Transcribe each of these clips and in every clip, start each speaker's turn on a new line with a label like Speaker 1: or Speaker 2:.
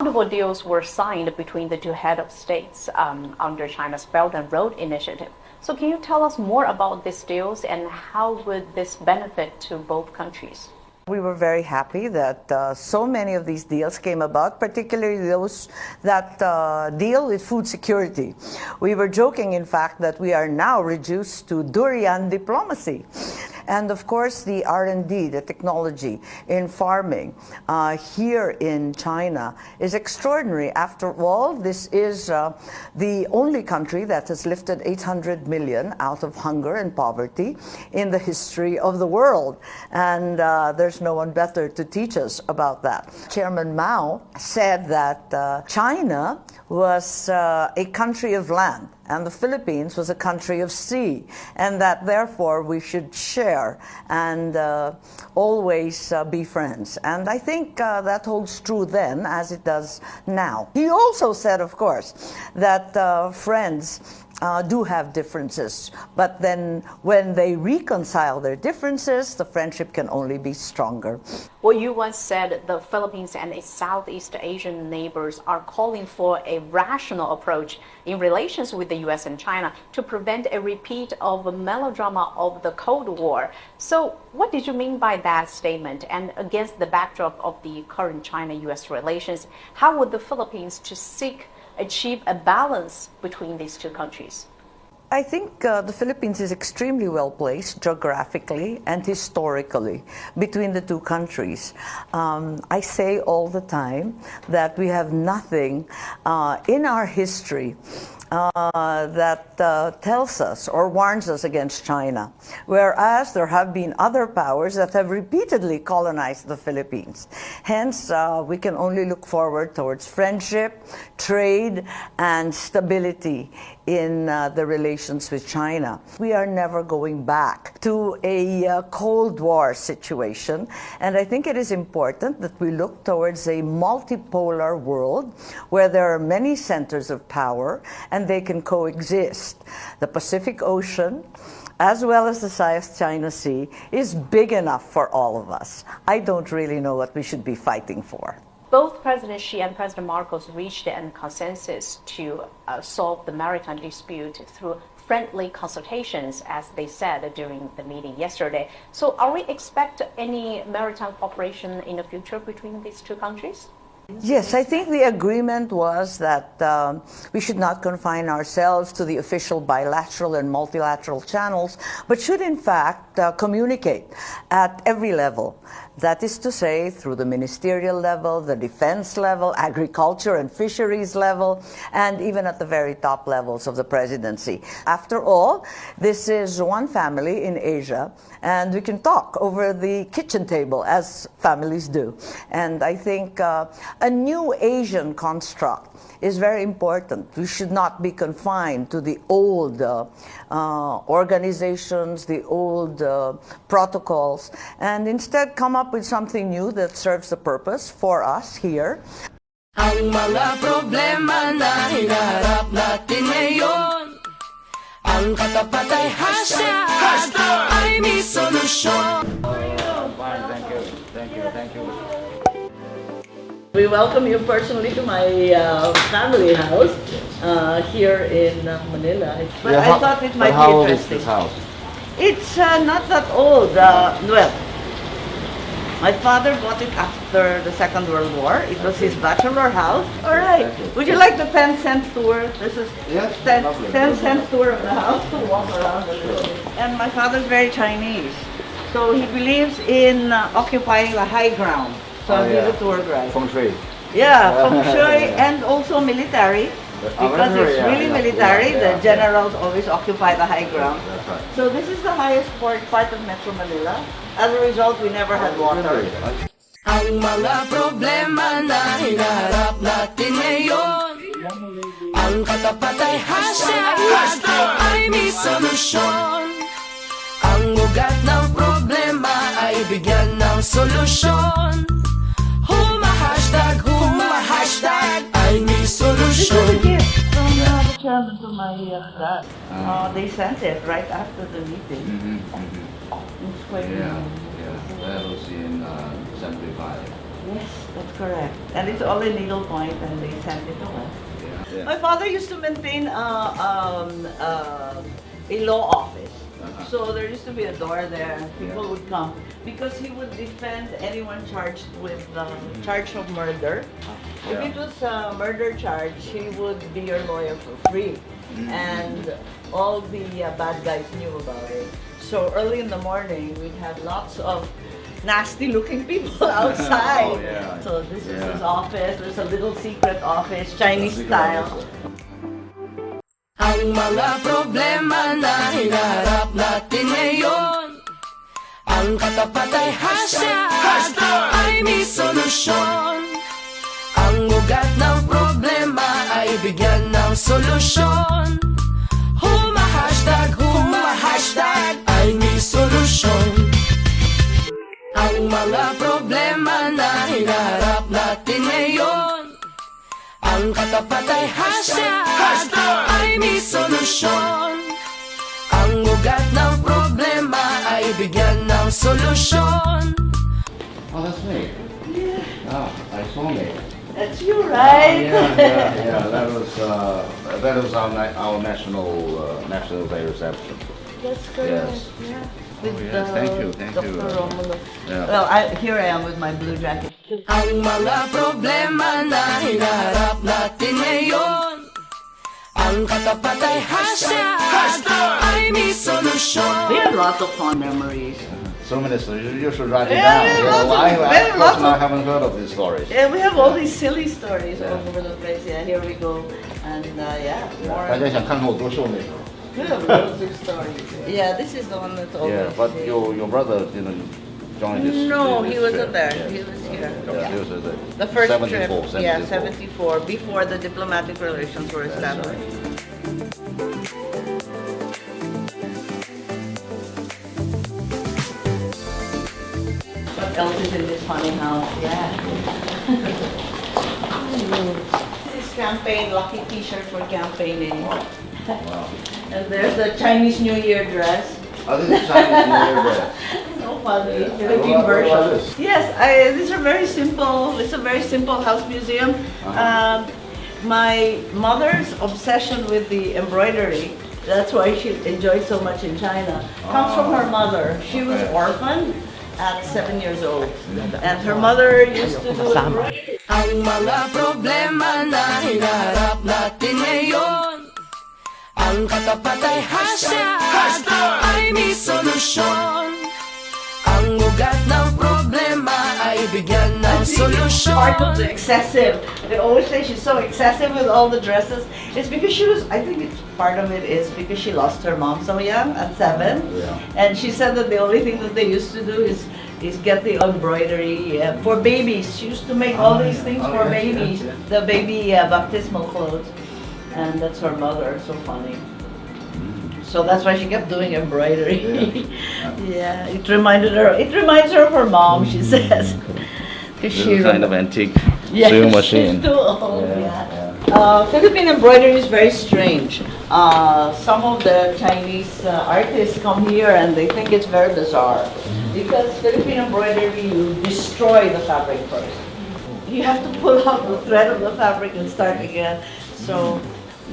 Speaker 1: Multiple deals were signed between the two head of states under China's Belt and Road Initiative. So can you tell us more about these deals and how would this benefit to both countries?
Speaker 2: We were very happy that so many of these deals came about, particularly those that deal with food security. We were joking, in fact, that we are now reduced to durian diplomacy. And of course, the R&D, the technology in farming here in China is extraordinary. After all, this is the only country that has lifted 800 million out of hunger and poverty in the history of the world. And there's no one better to teach us about that. Chairman Mao said that China was a country of land and the Philippines was a country of sea, and that therefore we should share and always be friends. And I think that holds true then as it does now. He also said, of course, that friends do have differences, but then when they reconcile their differences, the friendship can only be stronger.
Speaker 1: Well, you once said the Philippines and its Southeast Asian neighbors are calling for a rational approach in relations with the U.S. and China to prevent a repeat of a melodrama of the Cold War. So what did you mean by that statement? And against the backdrop of the current China-U.S. relations, how would the Philippines achieve a balance between these two countries?
Speaker 2: I think the Philippines is extremely well placed geographically and historically between the two countries. I say all the time that we have nothing in our history that tells us or warns us against China, whereas there have been other powers that have repeatedly colonized the Philippines. Hence, we can only look forward towards friendship, trade, and stability in the relations with China. We are never going back to a Cold War situation, and I think it is important that we look towards a multipolar world where there are many centers of power and they can coexist. The Pacific Ocean, as well as the South China Sea, is big enough for all of us. I don't really know what we should be fighting for.
Speaker 1: Both President Xi and President Marcos reached a consensus to solve the maritime dispute through friendly consultations, as they said during the meeting yesterday. So are we expect any maritime cooperation in the future between these two countries?
Speaker 2: Yes, I think the agreement was that we should not confine ourselves to the official bilateral and multilateral channels, but should in fact communicate at every level. That is to say, through the ministerial level, the defense level, agriculture and fisheries level, and even at the very top levels of the presidency. After all, this is one family in Asia, and we can talk over the kitchen table, as families do. And I think a new Asian construct is very important. We should not be confined to the old organizations, the old protocols, and instead come up with something new that serves the purpose for us here.
Speaker 3: Ang mga problema na hinaharap natin ngayon, ang katapat ay hashtag ay may solusyon.
Speaker 4: Fine, thank you.
Speaker 2: We welcome you personally to my family house here in Manila. But
Speaker 4: Yeah,
Speaker 2: I thought it might be
Speaker 4: how old is
Speaker 2: interesting.
Speaker 4: this house?
Speaker 2: It's not that old. Well, my father bought it after the Second World War. It was his bachelor house. All right. Would you like the 10-cent tour? This is
Speaker 4: Yes,
Speaker 2: 10-cent tour of the house to walk around a little bit. And my father's very Chinese, so he believes in occupying the high ground. So I'll be the tour guide.
Speaker 4: Feng Shui.
Speaker 2: Yeah, feng shui and also military. Because it's really military, the generals always occupy the high ground.
Speaker 4: That's right.
Speaker 2: So this is the highest part of Metro Manila. As a result, we never had water.
Speaker 3: Ang mga problema na hinaharap natin ngayon, ang katapat ay hashtag ay may solusyon. Ang ugat ng problema ay bigyan ng solusyon. Hashtag ay may solusyon.
Speaker 2: From the chairman to my dad. They sent it right after the meeting.
Speaker 4: Yeah, that was in 75.
Speaker 2: Yes, that's correct. And it's all in needlepoint, and they send it to us.
Speaker 4: Yeah.
Speaker 2: My father used to maintain a law office. So there used to be a door there, and people would come because he would defend anyone charged with charge of murder. If it was a murder charge, he would be your lawyer for free, and all the bad guys knew about it. So early in the morning, we'd have lots of nasty-looking people outside.
Speaker 4: Oh, yeah.
Speaker 2: So this is his office. There's a little secret office, Chinese style.
Speaker 3: Ang mga problema na hinaharap natin ngayon, ang katapat ay hashtag ay may solusyon. Ang ugat ng problema ay bigyan ng solusyon. Huma-hashtag ay may solusyon. Ang mga problema na hinaharap natin ngayon, ang katapat ay hashtag ay may solusyon. Ang ugat ng problema ay bigyan ng solusyon.
Speaker 4: Oh, that's me.
Speaker 2: Yeah.
Speaker 4: Ah, I saw me.
Speaker 2: That's you, right?
Speaker 4: Yeah. That was our National Day reception.
Speaker 2: That's correct.
Speaker 4: Yes.
Speaker 2: Yeah.
Speaker 4: Oh,
Speaker 2: With
Speaker 4: yes. Thank you.
Speaker 2: Dr. Romulo.
Speaker 4: Yeah.
Speaker 2: Well, here I am with my blue jacket.
Speaker 3: Ang mga problema na hinaharap natin ngayon, ang katapat ay hashtag ay may solusyon.
Speaker 2: We have lots of fond memories.
Speaker 4: So many stories. You should write it
Speaker 2: Yeah,
Speaker 4: down.
Speaker 2: yeah,
Speaker 4: You know,
Speaker 2: lots of- very lots
Speaker 4: I
Speaker 2: of-
Speaker 4: haven't heard of these stories.
Speaker 2: Yeah, we have all these silly stories
Speaker 4: Yeah.
Speaker 2: all over the place. Yeah, here we go. And yeah, more.
Speaker 4: 大家想看看我多瘦那时候。
Speaker 2: We have loads of stories. Yeah, this is the one that's always.
Speaker 4: Yeah, but your brother didn't join this.
Speaker 2: No,
Speaker 4: this
Speaker 2: he wasn't
Speaker 4: trip.
Speaker 2: there.
Speaker 4: Yeah.
Speaker 2: He was here.
Speaker 4: Yeah, he was at
Speaker 2: The first
Speaker 4: 74,
Speaker 2: trip, yeah, 74, before the diplomatic relations were
Speaker 4: That's
Speaker 2: established. What else is in this funny house? Yeah. This is campaign, lucky t-shirt for campaigning.
Speaker 4: Wow.
Speaker 2: And there's the Chinese New Year dress.
Speaker 4: Oh, this is Chinese New Year dress.
Speaker 2: So funny,
Speaker 4: Yeah.
Speaker 2: Philippine
Speaker 4: What
Speaker 2: version.
Speaker 4: about this?
Speaker 2: Yes, these are very simple. It's a very simple house museum. My mother's obsession with the embroidery, that's why she enjoyed so much in China, comes from her mother. She was
Speaker 4: Okay.
Speaker 2: orphaned at 7 years old. And her mother used to do embroidery.
Speaker 3: Ang mga problema na hinaharap natin ngayon, ang katapat ay hashtag ay may solusyon. Ang ugat ng problema ay bigyan ng solusyon.
Speaker 2: Part of the excessive. They always say she's so excessive with all the dresses. It's because she was, I think it's part of it is because she lost her mom so young at 7.
Speaker 4: Yeah.
Speaker 2: And she said that the only thing that they used to do is get the embroidery for babies. She used to make all these things for babies. The baby baptismal clothes. And that's her mother. So funny. So that's why she kept doing embroidery. Yeah, it reminds her of her mom, she says. 'Cause
Speaker 4: This is kind of antique
Speaker 2: yeah,
Speaker 4: sewing machine.
Speaker 2: she's too old,
Speaker 4: Yeah,
Speaker 2: yeah. Philippine embroidery is very strange. Some of the Chinese artists come here and they think it's very bizarre. Because Philippine embroidery, you destroy the fabric first. You have to pull out the thread of the fabric and start again. So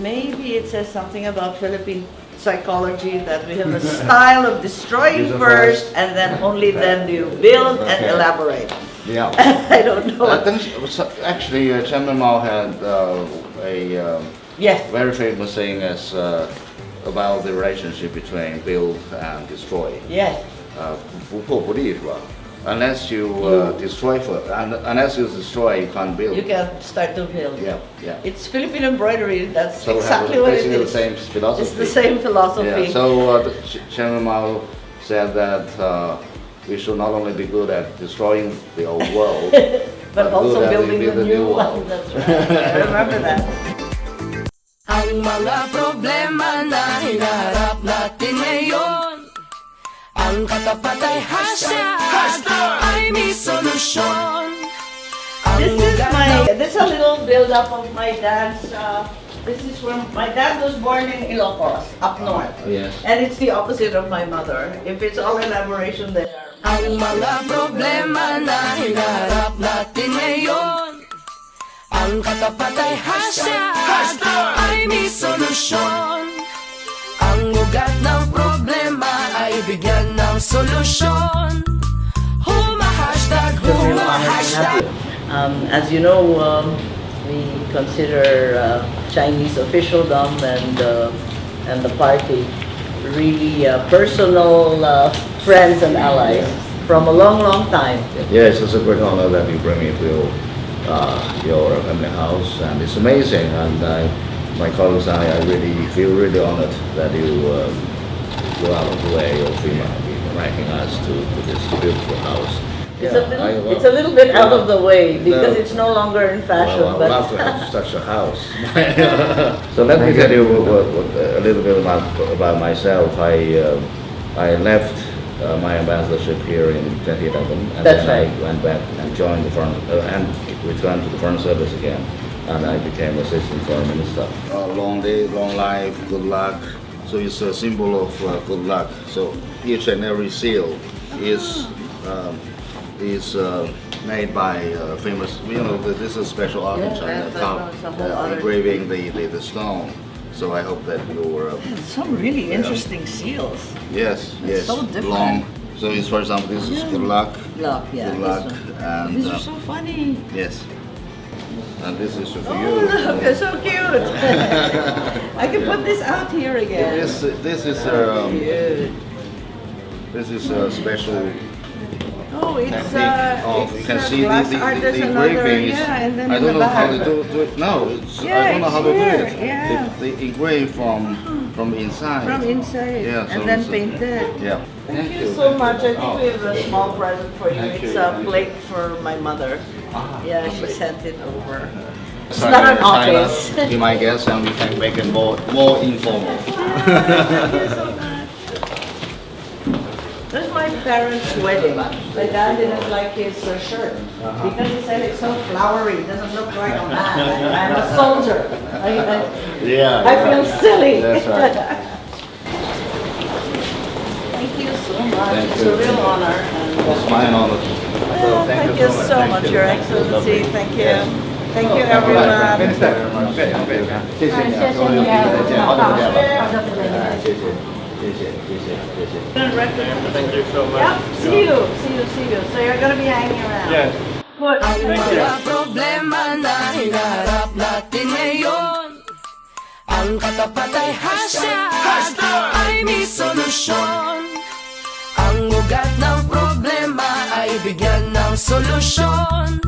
Speaker 2: maybe it says something about Philippine psychology that we have a style of destroying first and then only then do you build and
Speaker 4: Okay.
Speaker 2: elaborate.
Speaker 4: Yeah.
Speaker 2: I don't know.
Speaker 4: I think actually Chairman Mao had a
Speaker 2: Yes.
Speaker 4: very famous saying as about the relationship between build and destroy.
Speaker 2: Yes.
Speaker 4: 不破不立是吧? Unless you destroy first, unless you destroy, you can't build.
Speaker 2: You can start to build.
Speaker 4: Yeah, yeah.
Speaker 2: It's Philippine embroidery. That's
Speaker 4: So
Speaker 2: exactly
Speaker 4: have
Speaker 2: what it
Speaker 4: basically the
Speaker 2: is.
Speaker 4: same philosophy.
Speaker 2: It's the same philosophy.
Speaker 4: Yeah. So Chairman Mao said that we should not only be good at destroying the old world,
Speaker 2: but also
Speaker 4: good at
Speaker 2: building the new one.
Speaker 4: world.
Speaker 2: That's right. I remember that.
Speaker 3: Ang mga problema na hinaharap natin ngayon, ang katapat ay hashtag ay may solusyon.
Speaker 2: This is a little build up of my dad's. This is when my dad was born in Ilocos, up north.
Speaker 4: Yes.
Speaker 2: And it's the opposite of my mother. If it's all elaboration there,
Speaker 3: Ang mga problema na hinaharap natin ngayon, ang katapat ay hashtag ay may solusyon. Ang ugat ng problema ay bigyan ng solusyon. Hashtag.
Speaker 2: As you know, we consider Chinese officialdom and the party really personal friends and allies from a long, long time.
Speaker 4: Yes, it's a great honor that you bring me to your family house, and it's amazing. And my colleagues and I really feel really honored that you go out of the way of inviting us to this beautiful house.
Speaker 2: It's a little bit out of the way because it's no longer in fashion.
Speaker 4: Well, I would love to have such a house. So let me tell you a little bit about myself. I left my ambassadorship here in 2011, and
Speaker 2: That's
Speaker 4: then
Speaker 2: right.
Speaker 4: I went back and joined the foreign and returned to the foreign service again, and I became assistant foreign minister. Long day, long life, good luck. So it's a symbol of good luck. So each and every seal is made by famous, this is a special art in China, engraving the stone. So I hope that you're...
Speaker 2: Some really interesting seals.
Speaker 4: Yes, yes.
Speaker 2: So different.
Speaker 4: Long. So it's, for example, this is good luck.
Speaker 2: Luck, yeah.
Speaker 4: Good luck. And,
Speaker 2: These are so funny.
Speaker 4: yes. And this is for
Speaker 2: Oh,
Speaker 4: you.
Speaker 2: look, it's so cute. I can put this out here again.
Speaker 4: This is this is a special
Speaker 2: Oh, it's
Speaker 4: technique. You can see the engraving is.
Speaker 2: yeah, and then
Speaker 4: I
Speaker 2: in
Speaker 4: don't
Speaker 2: the
Speaker 4: know how
Speaker 2: back.
Speaker 4: to do it. No, it's,
Speaker 2: Yeah,
Speaker 4: I don't know
Speaker 2: it's
Speaker 4: how to do
Speaker 2: here,
Speaker 4: it.
Speaker 2: yeah.
Speaker 4: They engrave from inside.
Speaker 2: From inside,
Speaker 4: Yeah, so
Speaker 2: and then
Speaker 4: it's,
Speaker 2: painted.
Speaker 4: Yeah.
Speaker 2: Thank you so much. I think we have a small present for you.
Speaker 4: Thank
Speaker 2: It's
Speaker 4: you.
Speaker 2: a plate for my mother. Yeah, she sent it over. It's
Speaker 4: Sorry,
Speaker 2: not an
Speaker 4: China,
Speaker 2: office.
Speaker 4: be my guest, and we can make it more informal.
Speaker 2: Thank you so much. This is my parents' wedding. My dad didn't like his shirt because he said it's so flowery. It doesn't look like a man. I'm a soldier.
Speaker 4: Yeah.
Speaker 2: I feel silly.
Speaker 4: That's right.
Speaker 2: Thank you so much.
Speaker 4: Thank
Speaker 2: It's
Speaker 4: you.
Speaker 2: a real honor. And,
Speaker 4: It's my honor.
Speaker 2: well, thank you so much, Your Excellency. Thank you. Thank you, everyone.
Speaker 4: Thank you so much.
Speaker 2: Yep. See you. So you're gonna be hanging around.
Speaker 4: Yes.
Speaker 3: Ang mga problema na hinaharap natin ngayon, ang katapat ay hashtag ay may solusyon. Ang ugat ng problema ay bigyan ng solusyon.